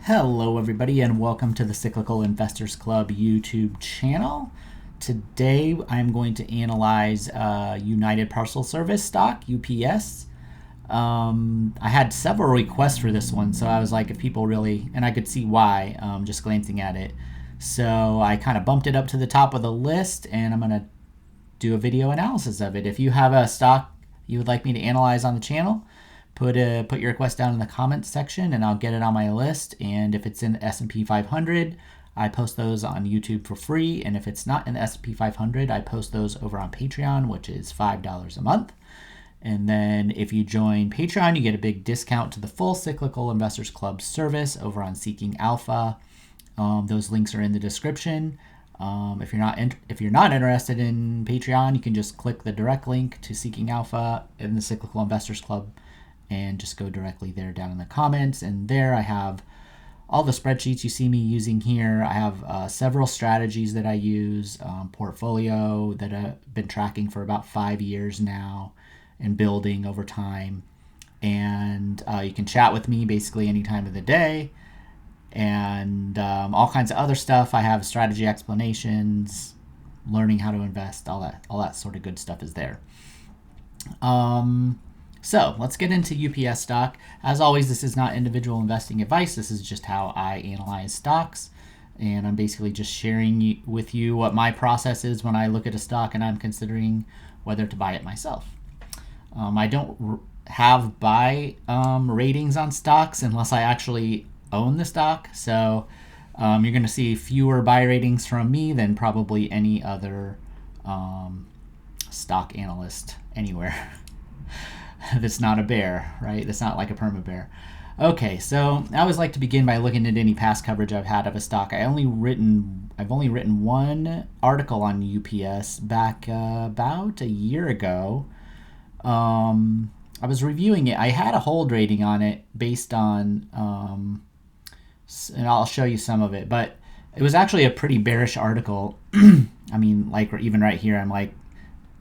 Hello, everybody, and welcome to the Cyclical Investors Club YouTube channel. Today, I'm going to analyze United Parcel Service stock, UPS. I had several requests for this one, so I was like, if people really, and I could see why, just glancing at it. So I kind of bumped it up to the top of the list, and I'm going to do a video analysis of it. If you have a stock you would like me to analyze on the channel, put your request down in the comments section and I'll get it on my list. And if it's in the S&P 500, I post those on YouTube for free. And if it's not in the S&P 500, I post those over on Patreon, which is $5 a month. And then if you join Patreon, you get a big discount to the full Cyclical Investors Club service over on Seeking Alpha. Those links are in the description. If you're not interested in Patreon, you can just click the direct link to Seeking Alpha in the Cyclical Investors Club and just go directly there down in the comments. And there I have all the spreadsheets you see me using here. I have several strategies that I use, portfolio that I've been tracking for about 5 years now and building over time. And you can chat with me basically any time of the day. And all kinds of other stuff. I have strategy explanations, learning how to invest, all that sort of good stuff is there. So let's get into UPS stock. As always, this is not individual investing advice. This is just how I analyze stocks. And I'm basically just sharing with you what my process is when I look at a stock and I'm considering whether to buy it myself. I don't have buy ratings on stocks unless I actually own the stock. So you're going to see fewer buy ratings from me than probably any other stock analyst anywhere. That's not a bear, right? That's not like a perma bear. Okay, so I always like to begin by looking at any past coverage I've had of a stock. I've only written one article on UPS back about a year ago. I was reviewing it. I had a hold rating on it based on, and I'll show you some of it, but it was actually a pretty bearish article. I mean, like even right here, I'm like,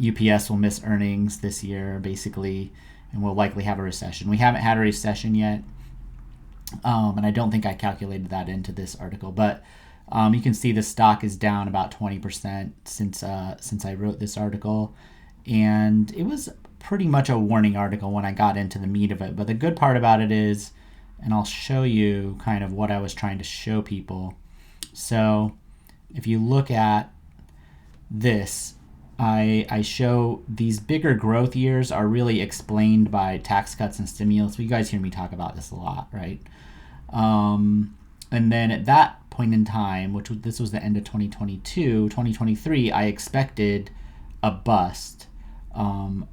UPS will miss earnings this year, basically, and we'll likely have a recession. We haven't had a recession yet, and I don't think I calculated that into this article, but you can see the stock is down about 20% since I wrote this article, and it was pretty much a warning article when I got into the meat of it. But the good part about it is, and I'll show you kind of what I was trying to show people. So if you look at this, I show these bigger growth years are really explained by tax cuts and stimulus. You guys hear me talk about this a lot, right? And then at that point in time, this was the end of 2022, 2023, I expected a bust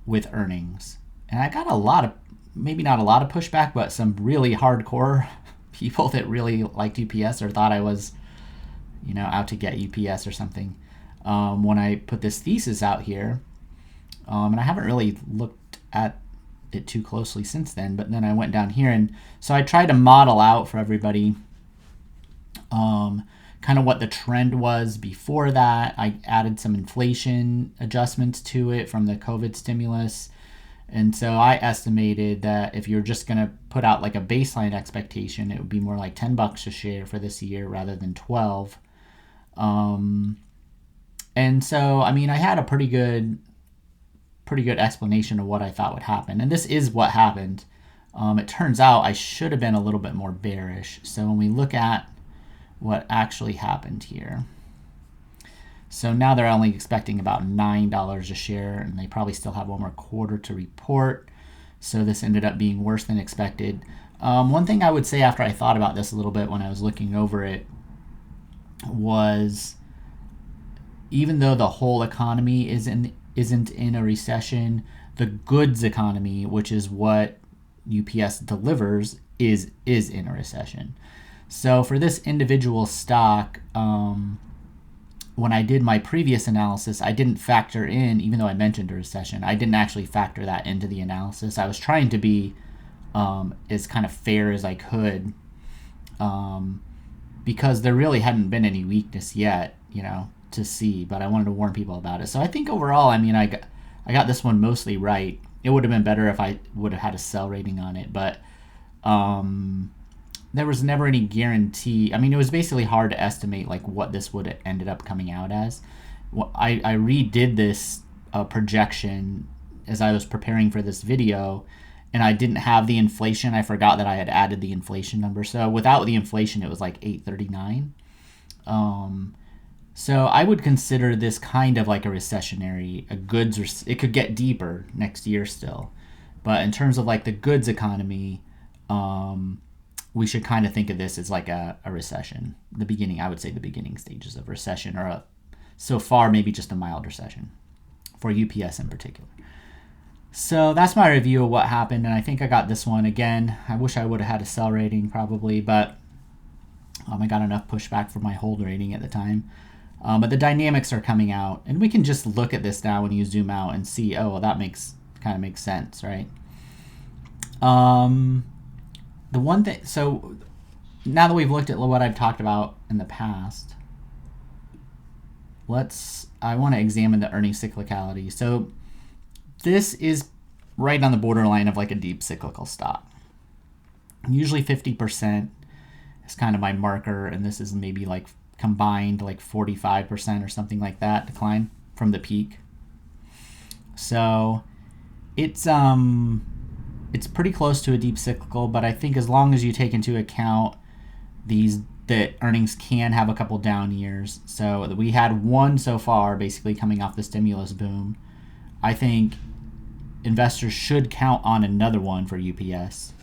with earnings. And I got maybe not a lot of pushback, but some really hardcore people that really liked UPS or thought I was, out to get UPS or something. When I put this thesis out here, and I haven't really looked at it too closely since then, but then I went down here, and so I tried to model out for everybody kind of what the trend was before that. I added some inflation adjustments to it from the COVID stimulus, and so I estimated that if you're just going to put out like a baseline expectation, it would be more like $10 a share for this year rather than 12. And so, I mean, I had a pretty good explanation of what I thought would happen. And this is what happened. It turns out I should have been a little bit more bearish. So when we look at what actually happened here. So now they're only expecting about $9 a share, and they probably still have one more quarter to report. So this ended up being worse than expected. One thing I would say after I thought about this a little bit when I was looking over it was, even though the whole economy isn't in a recession, the goods economy, which is what UPS delivers, is in a recession. So for this individual stock, when I did my previous analysis, I didn't factor in, even though I mentioned a recession, I didn't actually factor that into the analysis. I was trying to be as kind of fair as I could, because there really hadn't been any weakness yet, to see, but I wanted to warn people about it. So I think overall, I mean, I got this one mostly right. It would have been better if I would have had a sell rating on it, but there was never any guarantee. I mean, it was basically hard to estimate like what this would have ended up coming out as. I redid this projection as I was preparing for this video, and I didn't have the inflation. I forgot that I had added the inflation number. So without the inflation, it was like 839. So I would consider this kind of like a recessionary, a goods. It could get deeper next year still, but in terms of like the goods economy, we should kind of think of this as like a recession. The beginning, I would say, the beginning stages of recession, or so far maybe just a mild recession for UPS in particular. So that's my review of what happened, and I think I got this one again. I wish I would have had a sell rating probably, but I got enough pushback for my hold rating at the time. But the dynamics are coming out, and we can just look at this now when you zoom out and see, oh, well, that kind of makes sense, right? The one thing, so now that we've looked at what I've talked about in the past, I want to examine the earnings cyclicality. So this is right on the borderline of like a deep cyclical stock. Usually 50% is kind of my marker, and this is maybe like combined like 45% or something like that decline from the peak. So it's pretty close to a deep cyclical, but I think as long as you take into account that earnings can have a couple down years. So we had one so far, basically coming off the stimulus boom. I think investors should count on another one for UPS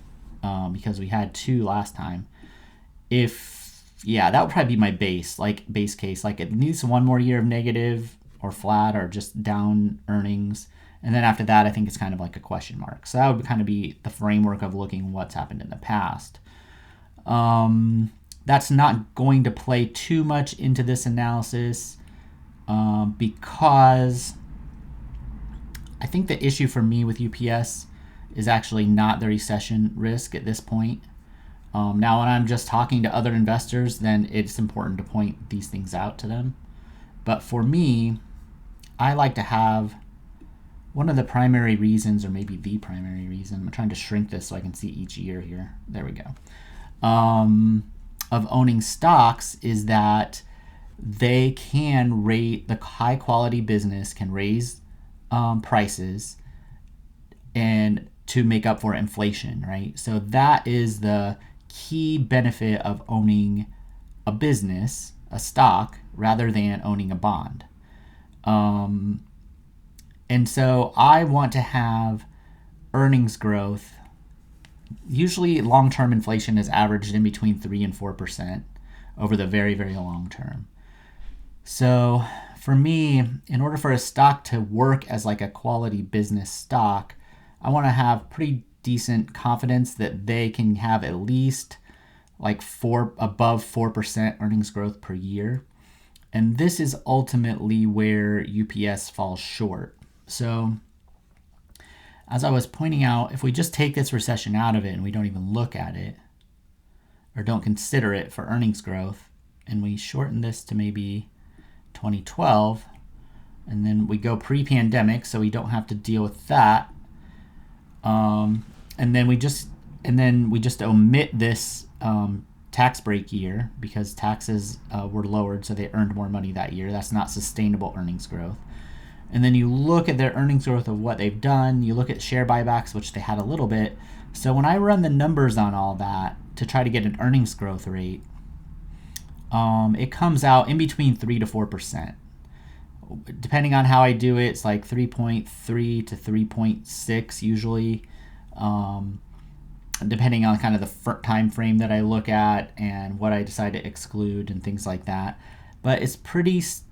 because we had two last time. That would probably be my base case. Like it needs one more year of negative or flat or just down earnings. And then after that, I think it's kind of like a question mark. So that would kind of be the framework of looking what's happened in the past. That's not going to play too much into this analysis because I think the issue for me with UPS is actually not the recession risk at this point. Now, when I'm just talking to other investors, then it's important to point these things out to them. But for me, I like to have one of the primary reasons, or maybe the primary reason, I'm trying to shrink this so I can see each year here. There we go. Of owning stocks is that they can rate, the high quality business can raise prices and to make up for inflation, right? So that is the key benefit of owning a business, a stock, rather than owning a bond. And so I want to have earnings growth. Usually long-term inflation is averaged in between 3 and 4% over the very, very long term. So for me, in order for a stock to work as like a quality business stock, I want to have pretty decent confidence that they can have at least like above 4% earnings growth per year. And this is ultimately where UPS falls short. So as I was pointing out, if we just take this recession out of it and we don't even look at it or don't consider it for earnings growth, and we shorten this to maybe 2012, and then we go pre-pandemic so we don't have to deal with that, and then we just omit this tax break year because taxes were lowered, so they earned more money that year. That's not sustainable earnings growth. And then you look at their earnings growth of what they've done. You look at share buybacks, which they had a little bit. So when I run the numbers on all that to try to get an earnings growth rate, it comes out in between 3 to 4%. Depending on how I do it, it's like 3.3 to 3.6 usually, depending on kind of the time frame that I look at and what I decide to exclude and things like that. But it's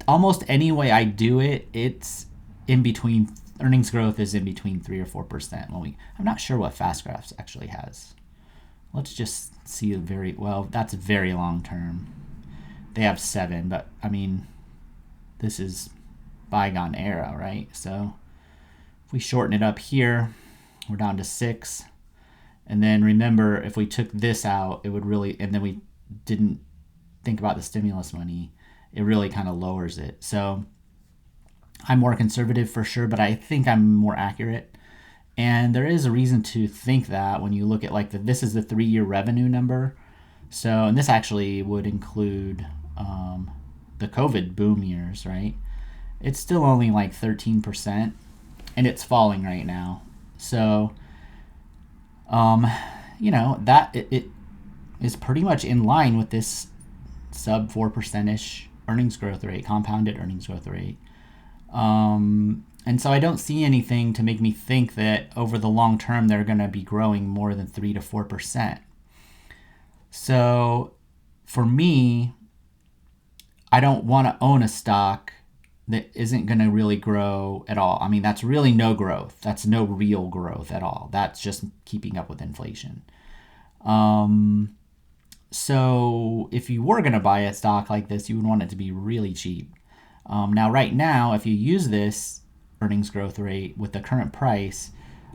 almost any way I do it, it's in between. Earnings growth is in between 3 or 4%. I'm not sure what FastGraphs actually has. Let's just see that's very long term. They have 7, but I mean, this is bygone era, right? So if we shorten it up here, we're down to 6. And then remember, if we took this out, it would really, and then we didn't think about the stimulus money, it really kind of lowers it. So I'm more conservative for sure, but I think I'm more accurate. And there is a reason to think that when you look at this is the 3-year revenue number. So, and this actually would include the COVID boom years, right? It's still only like 13%, and it's falling right now. So, um, that it is pretty much in line with this sub 4% ish earnings growth rate, compounded earnings growth rate. And so I don't see anything to make me think that over the long term they're going to be growing more than 3 to 4%. So for me, I don't want to own a stock that isn't going to really grow at all. I mean, that's really no growth. That's no real growth at all. That's just keeping up with inflation. So if you were going to buy a stock like this, you would want it to be really cheap. Now, right now, if you use this earnings growth rate with the current price,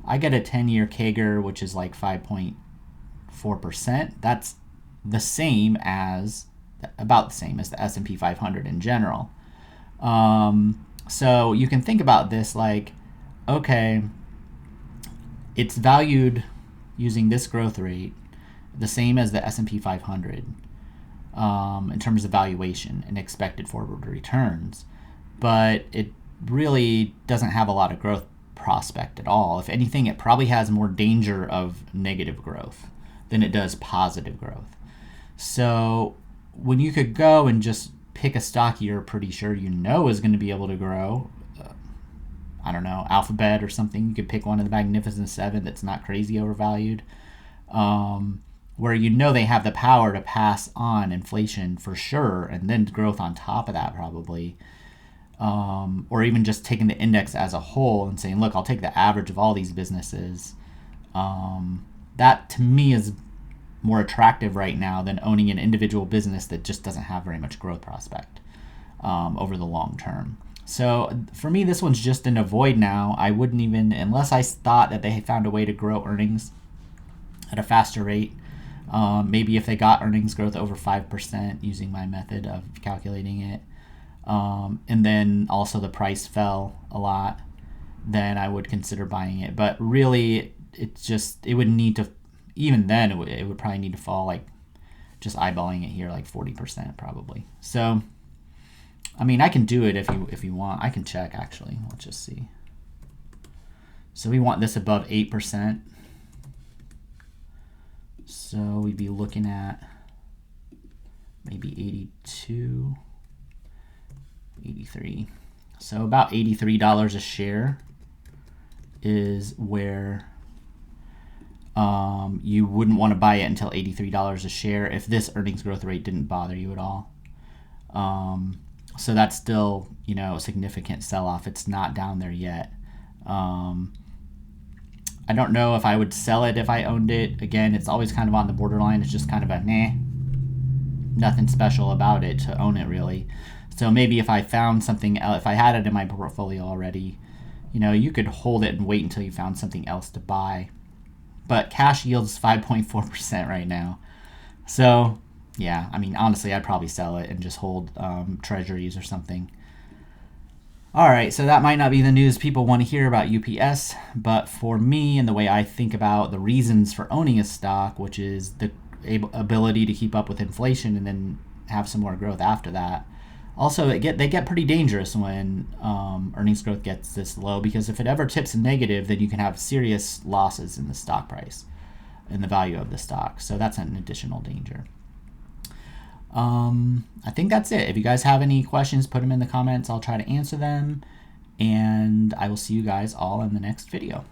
I get a 10-year CAGR, which is like 5.4%. That's the same as, about the same as the S&P 500 in general. So you can think about this like, okay, it's valued using this growth rate, the same as the S&P 500 in terms of valuation and expected forward returns, but it really doesn't have a lot of growth prospect at all. If anything, it probably has more danger of negative growth than it does positive growth. So when you could go and just pick a stock you're pretty sure you know is going to be able to grow, I don't know, Alphabet or something, you could pick one of the Magnificent Seven that's not crazy overvalued, where you know they have the power to pass on inflation for sure, and then growth on top of that probably. Or even just taking the index as a whole and saying, look, I'll take the average of all these businesses. That to me is more attractive right now than owning an individual business that just doesn't have very much growth prospect over the long term. So for me, this one's just an avoid now. I wouldn't even, unless I thought that they found a way to grow earnings at a faster rate. Maybe if they got earnings growth over 5% using my method of calculating it, and then also the price fell a lot, then I would consider buying it. But really, it would need to, even then, it would probably need to fall, like, just eyeballing it here, like 40% probably. So, I mean, I can do it if you want. I can check, actually. Let's just see. So we want this above 8%. So we'd be looking at maybe 82, 83. So about $83 a share is where you wouldn't want to buy it until $83 a share if this earnings growth rate didn't bother you at all. So that's still, a significant sell-off. It's not down there yet. I don't know if I would sell it if I owned it. Again, it's always kind of on the borderline. It's just kind of a nothing special about it to own it, really. So maybe if I found something else, if I had it in my portfolio already, you could hold it and wait until you found something else to buy. But cash yields 5.4% right now. So, yeah, I mean, honestly, I'd probably sell it and just hold treasuries or something. All right, so that might not be the news people want to hear about UPS, but for me and the way I think about the reasons for owning a stock, which is the ability to keep up with inflation and then have some more growth after that. Also, they get pretty dangerous when earnings growth gets this low, because if it ever tips negative, then you can have serious losses in the stock price and the value of the stock. So that's an additional danger. I think that's it. If you guys have any questions, put them in the comments. I'll try to answer them, and I will see you guys all in the next video.